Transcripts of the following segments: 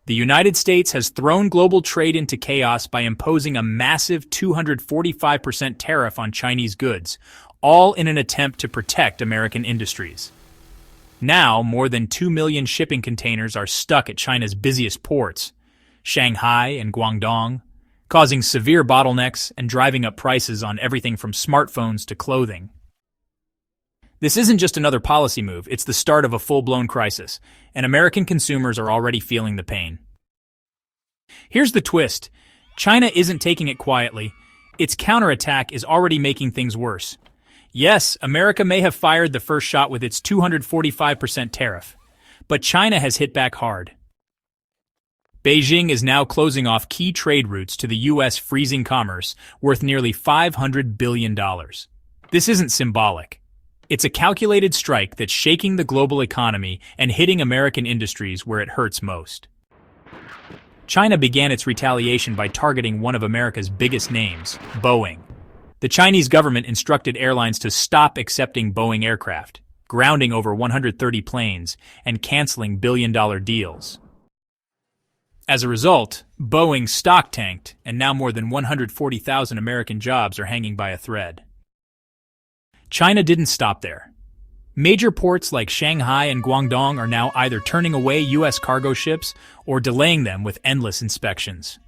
The United States has thrown global trade into chaos by imposing a massive 245% tariff on Chinese goods, all in an attempt to protect American industries. Now, more than 2 million shipping containers are stuck at China's busiest ports, Shanghai and Guangdong, causing severe bottlenecks and driving up prices on everything from smartphones to clothing. This isn't just another policy move, it's the start of a full-blown crisis, and American consumers are already feeling the pain. Here's the twist. China isn't taking it quietly. Its counterattack is already making things worse. Yes, America may have fired the first shot with its 245% tariff, but China has hit back hard. Beijing is now closing off key trade routes to the U.S., freezing commerce worth nearly $500 billion. This isn't symbolic. It's a calculated strike that's shaking the global economy and hitting American industries where it hurts most. China began its retaliation by targeting one of America's biggest names, Boeing. The Chinese government instructed airlines to stop accepting Boeing aircraft, grounding over 130 planes, and canceling billion-dollar deals. As a result, Boeing's stock tanked, and now more than 140,000 American jobs are hanging by a thread. China didn't stop there. Major ports like Shanghai and Guangdong are now either turning away U.S. cargo ships or delaying them with endless inspections.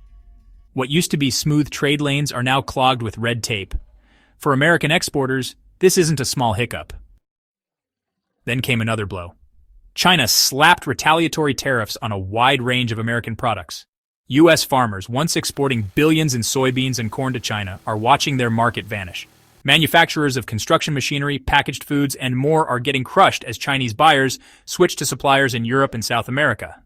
What used to be smooth trade lanes are now clogged with red tape. For American exporters, this isn't a small hiccup. Then came another blow. China slapped retaliatory tariffs on a wide range of American products. U.S. farmers, once exporting billions in soybeans and corn to China, are watching their market vanish. Manufacturers of construction machinery, packaged foods, and more are getting crushed as Chinese buyers switch to suppliers in Europe and South America.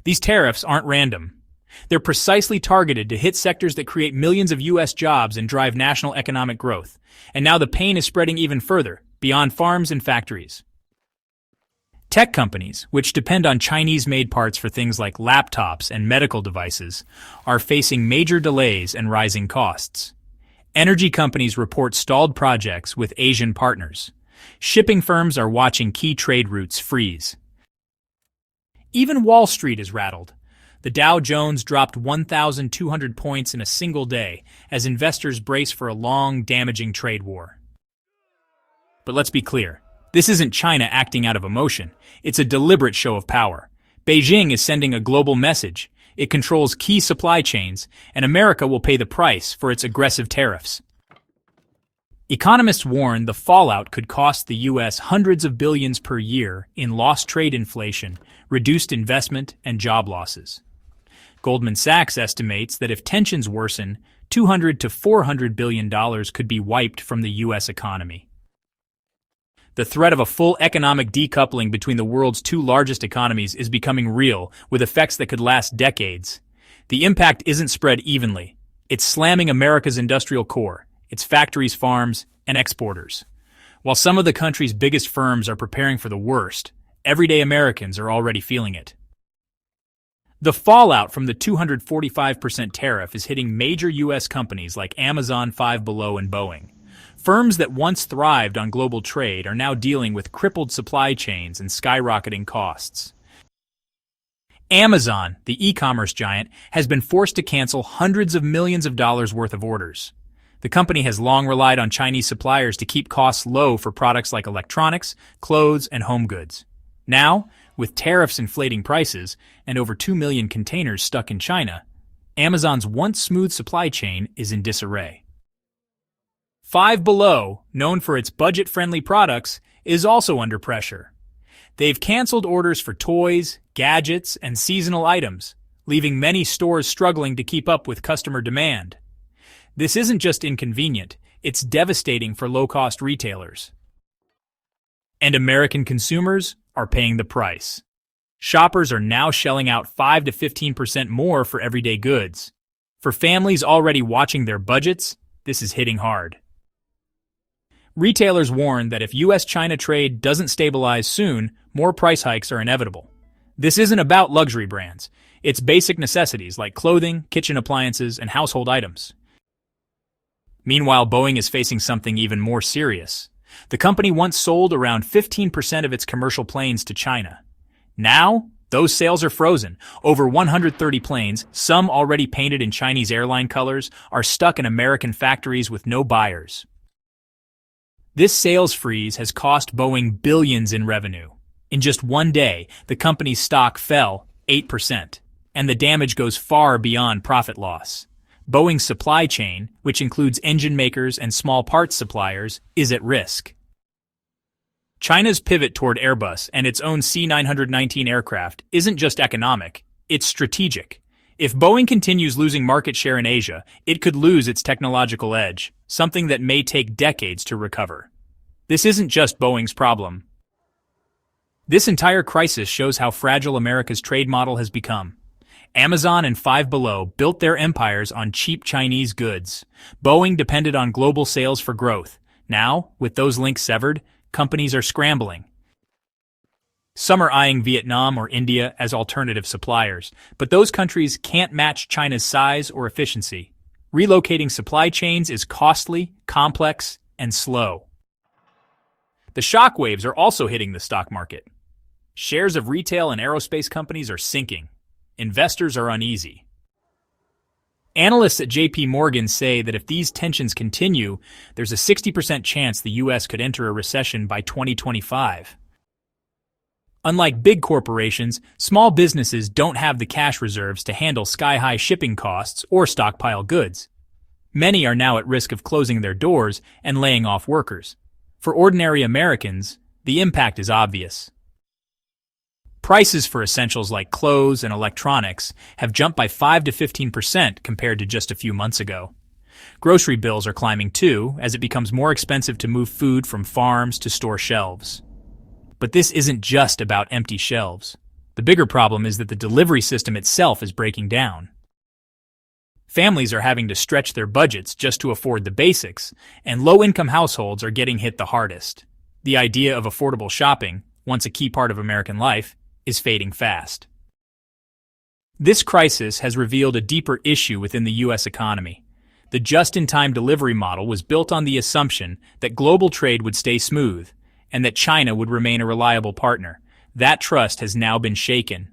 These tariffs aren't random. They're precisely targeted to hit sectors that create millions of U.S. jobs and drive national economic growth. And now the pain is spreading even further, beyond farms and factories. Tech companies, which depend on Chinese-made parts for things like laptops and medical devices, are facing major delays and rising costs. Energy companies report stalled projects with Asian partners. Shipping firms are watching key trade routes freeze. Even Wall Street is rattled. The Dow Jones dropped 1,200 points in a single day as investors brace for a long, damaging trade war. But let's be clear. This isn't China acting out of emotion. It's a deliberate show of power. Beijing is sending a global message. It controls key supply chains, and America will pay the price for its aggressive tariffs. Economists warn the fallout could cost the U.S. hundreds of billions per year in lost trade inflation, reduced investment, and job losses. Goldman Sachs estimates that if tensions worsen, $200 to $400 billion could be wiped from the U.S. economy. The threat of a full economic decoupling between the world's two largest economies is becoming real, with effects that could last decades. The impact isn't spread evenly. It's slamming America's industrial core, its factories, farms, and exporters. While some of the country's biggest firms are preparing for the worst, everyday Americans are already feeling it. The fallout from the 245% tariff is hitting major U.S. companies like Amazon, Five Below, and Boeing. Firms that once thrived on global trade are now dealing with crippled supply chains and skyrocketing costs. Amazon, the e-commerce giant, has been forced to cancel hundreds of millions of dollars worth of orders. The company has long relied on Chinese suppliers to keep costs low for products like electronics, clothes, and home goods. Now, with tariffs inflating prices and over 2 million containers stuck in China, Amazon's once smooth supply chain is in disarray. Five Below, known for its budget-friendly products, is also under pressure. They've canceled orders for toys, gadgets, and seasonal items, leaving many stores struggling to keep up with customer demand. This isn't just inconvenient, it's devastating for low-cost retailers. And American consumers are paying the price. Shoppers are now shelling out 5 to 15% more for everyday goods. For families already watching their budgets, this is hitting hard. Retailers warn that if U.S.-China trade doesn't stabilize soon, more price hikes are inevitable. This isn't about luxury brands. It's basic necessities like clothing, kitchen appliances, and household items. Meanwhile, Boeing is facing something even more serious. The company once sold around 15% of its commercial planes to China. Now, Those sales are frozen. Over 130 planes, some already painted in Chinese airline colors, are stuck in American factories with no buyers. This sales freeze has cost Boeing billions in revenue. In just one day, the company's stock fell 8%, and the damage goes far beyond profit loss. Boeing's supply chain, which includes engine makers and small parts suppliers, is at risk. China's pivot toward Airbus and its own C919 aircraft isn't just economic, it's strategic. If Boeing continues losing market share in Asia, it could lose its technological edge, something that may take decades to recover. This isn't just Boeing's problem. This entire crisis shows how fragile America's trade model has become. Amazon and Five Below built their empires on cheap Chinese goods. Boeing depended on global sales for growth. Now, with those links severed, companies are scrambling. Some are eyeing Vietnam or India as alternative suppliers, but those countries can't match China's size or efficiency. Relocating supply chains is costly, complex, and slow. The shockwaves are also hitting the stock market. Shares of retail and aerospace companies are sinking. Investors are uneasy. Analysts at J.P. Morgan say that if these tensions continue, there's a 60% chance the U.S. could enter a recession by 2025. Unlike big corporations, small businesses don't have the cash reserves to handle sky-high shipping costs or stockpile goods. Many are now at risk of closing their doors and laying off workers. For ordinary Americans, the impact is obvious. Prices for essentials like clothes and electronics have jumped by 5 to 15% compared to just a few months ago. Grocery bills are climbing too, as it becomes more expensive to move food from farms to store shelves. But this isn't just about empty shelves. The bigger problem is that the delivery system itself is breaking down. Families are having to stretch their budgets just to afford the basics, and low-income households are getting hit the hardest. The idea of affordable shopping, once a key part of American life, is fading fast. This crisis has revealed a deeper issue within the U.S. economy. The just-in-time delivery model was built on the assumption that global trade would stay smooth and that China would remain a reliable partner. That trust has now been shaken.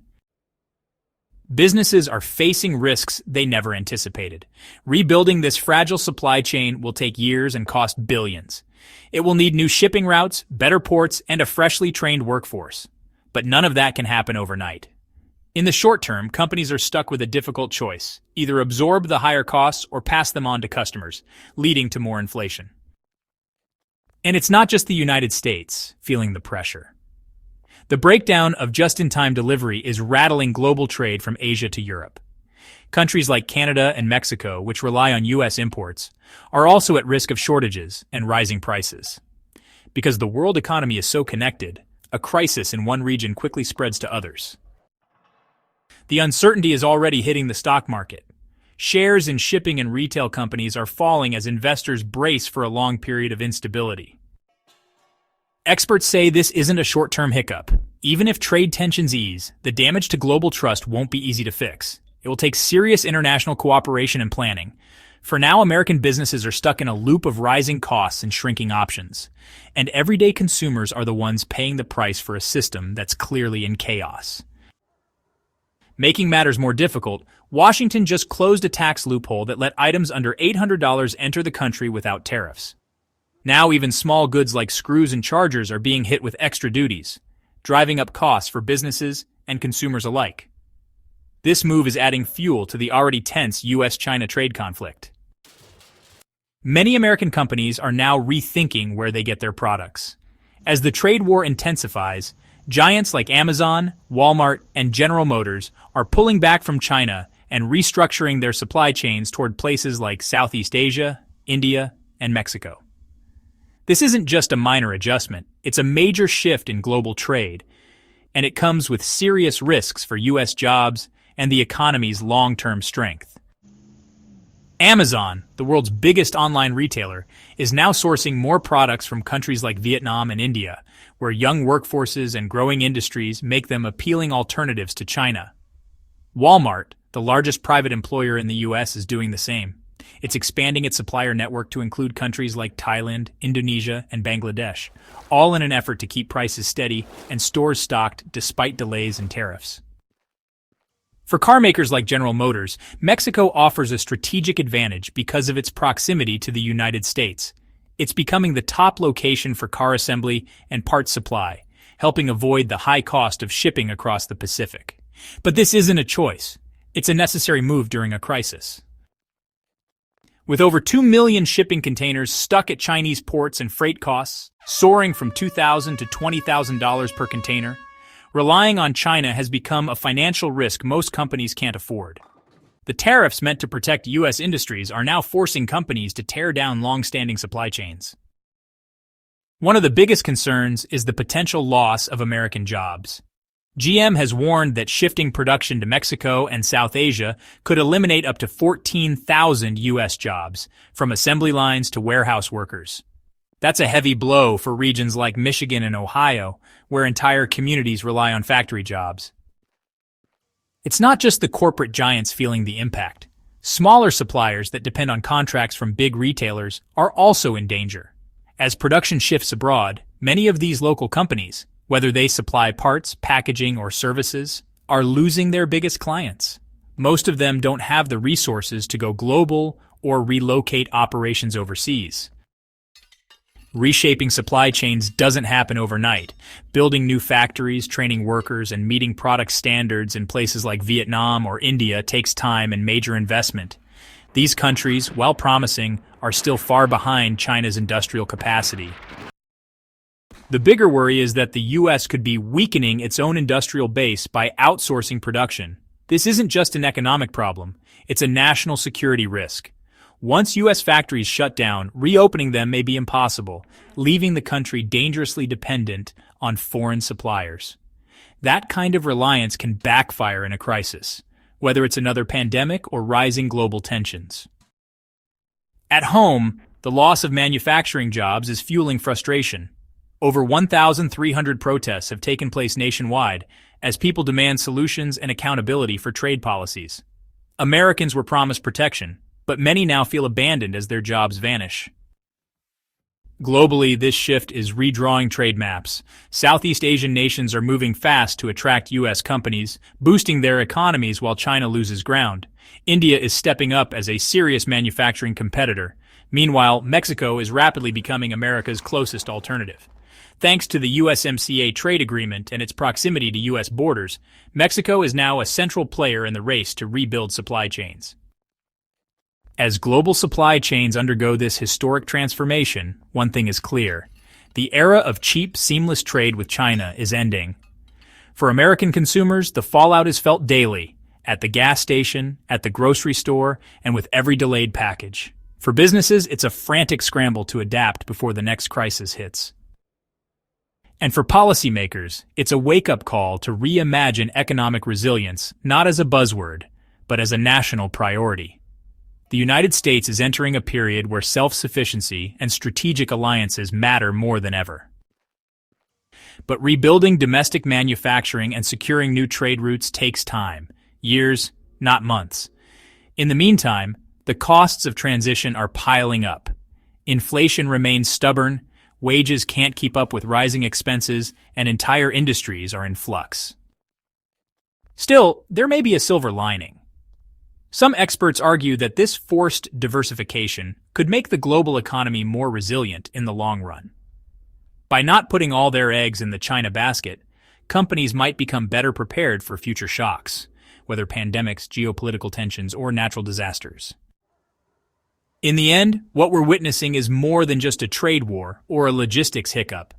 Businesses are facing risks they never anticipated. Rebuilding this fragile supply chain will take years and cost billions. It will need new shipping routes, better ports, and a freshly trained workforce. But none of that can happen overnight. In the short term, companies are stuck with a difficult choice: either absorb the higher costs or pass them on to customers, leading to more inflation. And it's not just the United States feeling the pressure. The breakdown of just-in-time delivery is rattling global trade from Asia to Europe. Countries like Canada and Mexico, which rely on U.S. imports, are also at risk of shortages and rising prices. Because the world economy is so connected, a crisis in one region quickly spreads to others. The uncertainty is already hitting the stock market. Shares in shipping and retail companies are falling as investors brace for a long period of instability. Experts say this isn't a short-term hiccup. Even if trade tensions ease, the damage to global trust won't be easy to fix. It will take serious international cooperation and planning. For now, American businesses are stuck in a loop of rising costs and shrinking options. And everyday consumers are the ones paying the price for a system that's clearly in chaos. Making matters more difficult, Washington just closed a tax loophole that let items under $800 enter the country without tariffs. Now even small goods like screws and chargers are being hit with extra duties, driving up costs for businesses and consumers alike. This move is adding fuel to the already tense U.S.-China trade conflict. Many American companies are now rethinking where they get their products. As the trade war intensifies, giants like Amazon, Walmart, and General Motors are pulling back from China and restructuring their supply chains toward places like Southeast Asia, India, and Mexico. This isn't just a minor adjustment, it's a major shift in global trade, and it comes with serious risks for U.S. jobs and the economy's long-term strength. Amazon, the world's biggest online retailer, is now sourcing more products from countries like Vietnam and India, where young workforces and growing industries make them appealing alternatives to China. Walmart, the largest private employer in the U.S., is doing the same. It's expanding its supplier network to include countries like Thailand, Indonesia, and Bangladesh, all in an effort to keep prices steady and stores stocked despite delays in tariffs. For car makers like General Motors, Mexico offers a strategic advantage because of its proximity to the United States. It's becoming the top location for car assembly and parts supply, helping avoid the high cost of shipping across the Pacific. But this isn't a choice. It's a necessary move during a crisis. With over 2 million shipping containers stuck at Chinese ports and freight costs soaring from $2,000 to $20,000 per container, relying on China has become a financial risk most companies can't afford. The tariffs meant to protect U.S. industries are now forcing companies to tear down long-standing supply chains. One of the biggest concerns is the potential loss of American jobs. GM has warned that shifting production to Mexico and South Asia could eliminate up to 14,000 U.S. jobs, from assembly lines to warehouse workers. That's a heavy blow for regions like Michigan and Ohio, where entire communities rely on factory jobs. It's not just the corporate giants feeling the impact. Smaller suppliers that depend on contracts from big retailers are also in danger. As production shifts abroad, many of these local companies, whether they supply parts, packaging, or services, are losing their biggest clients. Most of them don't have the resources to go global or relocate operations overseas. Reshaping supply chains doesn't happen overnight. Building new factories, training workers, and meeting product standards in places like Vietnam or India takes time and major investment. These countries, while promising, are still far behind China's industrial capacity. The bigger worry is that the U.S. could be weakening its own industrial base by outsourcing production. This isn't just an economic problem, it's a national security risk. Once U.S. factories shut down, reopening them may be impossible, leaving the country dangerously dependent on foreign suppliers. That kind of reliance can backfire in a crisis, whether it's another pandemic or rising global tensions. At home, the loss of manufacturing jobs is fueling frustration. Over 1,300 protests have taken place nationwide as people demand solutions and accountability for trade policies. Americans were promised protection, but many now feel abandoned as their jobs vanish. Globally, this shift is redrawing trade maps. Southeast Asian nations are moving fast to attract U.S. companies, boosting their economies while China loses ground. India is stepping up as a serious manufacturing competitor. Meanwhile, Mexico is rapidly becoming America's closest alternative. Thanks to the USMCA trade agreement and its proximity to U.S. borders, Mexico is now a central player in the race to rebuild supply chains. As global supply chains undergo this historic transformation, one thing is clear. The era of cheap, seamless trade with China is ending. For American consumers, the fallout is felt daily, at the gas station, at the grocery store, and with every delayed package. For businesses, it's a frantic scramble to adapt before the next crisis hits. And for policymakers, it's a wake-up call to reimagine economic resilience not as a buzzword, but as a national priority. The United States is entering a period where self-sufficiency and strategic alliances matter more than ever. But rebuilding domestic manufacturing and securing new trade routes takes time, years, not months. In the meantime, the costs of transition are piling up. Inflation remains stubborn, wages can't keep up with rising expenses, and entire industries are in flux. Still, there may be a silver lining. Some experts argue that this forced diversification could make the global economy more resilient in the long run. By not putting all their eggs in the China basket, companies might become better prepared for future shocks, whether pandemics, geopolitical tensions, or natural disasters. In the end, what we're witnessing is more than just a trade war or a logistics hiccup.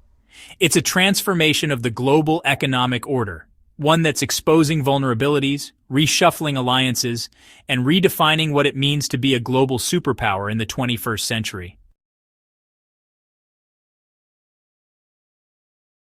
It's a transformation of the global economic order, one that's exposing vulnerabilities, reshuffling alliances, and redefining what it means to be a global superpower in the 21st century.